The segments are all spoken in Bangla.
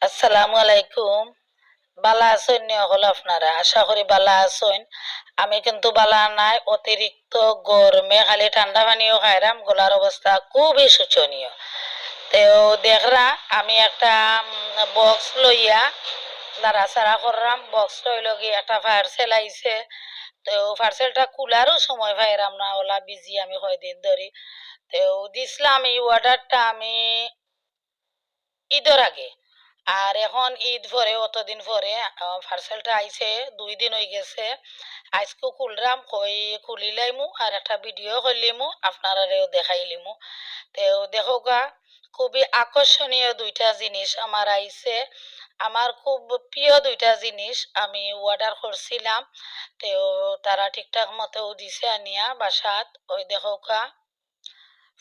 আসসালামু আলাইকুম। বালা আছেন নি হল আপনারা? আশা করি বালা আছেন। আমি কিন্তু বালা নাই, অতিরিক্ত গরমে খালি ঠান্ডা পানিও খাইরাম, গলার অবস্থা খুবই শোচনীয়। তো দেখরা আমি একটা বক্স লইয়া নাড়াচাড়া করলাম, বক্স লইল গিয়ে একটা পার্সেল আইছে। তো পার্সেলটা কুলারও সময় পাইরাম না, ওলা বিজি আমি কয়দিন ধরে। তো দিছিলাম এই অর্ডারটা আমি ঈদের আগে, আর এখন ঈদ পরে অতদিন পরে পার্সেলটা আইছে, 2 দিন হয়ে গেছে। আজকেও খুললাম, খুলিলাইমু আর একটা ভিডিও করলিমু, আপনারারেও দেখাইলিমু। তো দেখো গা, খুবই আকর্ষণীয় দুইটা জিনিস আমার আইছে। আমার খুব প্রিয় দুইটা জিনিস আমি অর্ডার করছিলাম। তো তারা ঠিকঠাক মতো দিছে আনিয়া বাসাত। ওই দেখো গা,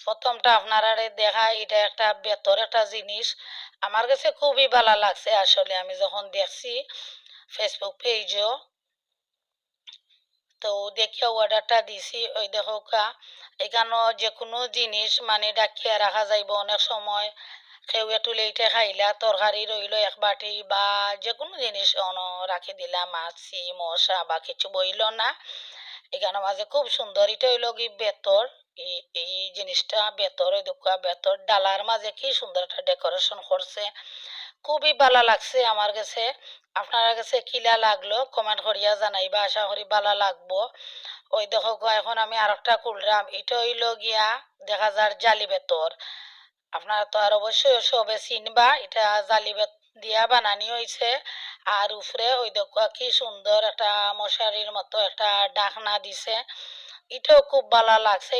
প্রথমটা আপনারা দেখা, এটা একটা বেতর একটা জিনিস। আমার কাছে খুবই ভালো লাগছে আসলে, আমি যখন দেখছি ফেসবুক পেজও, তো দেখিয়া অর্ডারটা দিছি। ওই দেখো কা, এখানেও যে কোনো জিনিস মানে ডাকিয়া রাখা যাইব অনেক সময়। কেউ একটু লেটে খাইলা, তরকারি রইল এক বাটি বা যে কোনো জিনিস রাখি দিলাম, মাছি মশা বা কিছু বইল না। এখানে মাঝে খুব সুন্দর, এটা হইল কি বেতর। এই জিনিসটা বেতর, ওই দুঃখা বেতর ডালার মাঝে কি সুন্দর একটা ডেকোরেশন করছে, খুবই ভালো লাগছে আমার কাছে। আপনার কাছে কিলা লাগলো কমেন্ট করিয়া জানাইবা, আশা করি ভালো লাগবো। ওই দেখো গো, এখন আমি আর একটা খুললাম, এটা হইল গিয়া দেখা যার জালি বেতর। আপনারা তো আর অবশ্যই সবে চিনবা, এটা জালি দিয়া বানানি হয়েছে। আর উপরে ওই দেখো কি সুন্দর একটা মশারির মতো একটা ডাকনা দিছে, এটাও খুব ভালো লাগছে।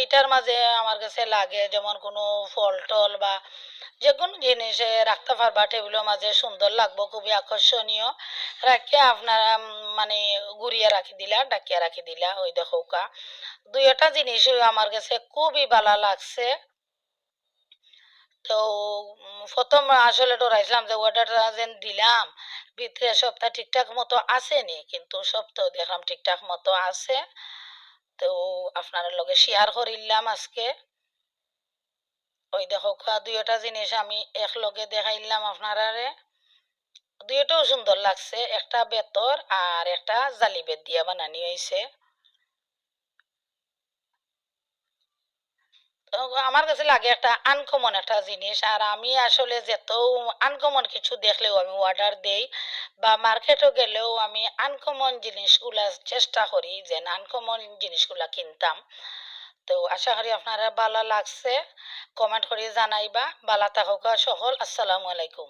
এটার মাঝে আমার কাছে লাগে যেমন কোনো ফল টল বা যে কোনো জিনিস রাখতে পারবা টেবিলের মাঝে, সুন্দর লাগবো, খুবই আকর্ষণীয়। রাখিয়া আপনারা মানে গুড়িয়া রাখি দিলা, ডাকিয়া রাখি দিলা। ওই দেখো কা, দুইটা জিনিস আমার কাছে খুবই ভালো লাগছে। তো প্রথম আসলে ডরাইছিলাম যে অর্ডারটা যেন দিলাম ভিতরে সবটা ঠিকঠাক মতো আসেনি, কিন্তু সব তো দেখলাম ঠিকঠাক মতো আছে। তো আপনার লগে শেয়ার করিলাম আজকে। ওই দেখো দুইটা জিনিস আমি এক লগে দেখাইলাম আপনারারে, দুইটাও সুন্দর লাগছে, একটা বেতর আর একটা জালি বেত দিয়া বানানি হয়েছে। তো আমার কাছে লাগে একটা আনকমন একটা জিনিস, আর আমি আসলে যেত আনকমন কিছু দেখলেও আমি অর্ডার দেই, বা মার্কেটও গেলেও আমি আনকমন জিনিসগুলা চেষ্টা করি যে আনকমন জিনিসগুলা কিনতাম। তো আশা করি আপনারা ভালো লাগছে, কমেন্ট করে জানাইবা। ভালো থাকুক সকল, আসসালামু আলাইকুম।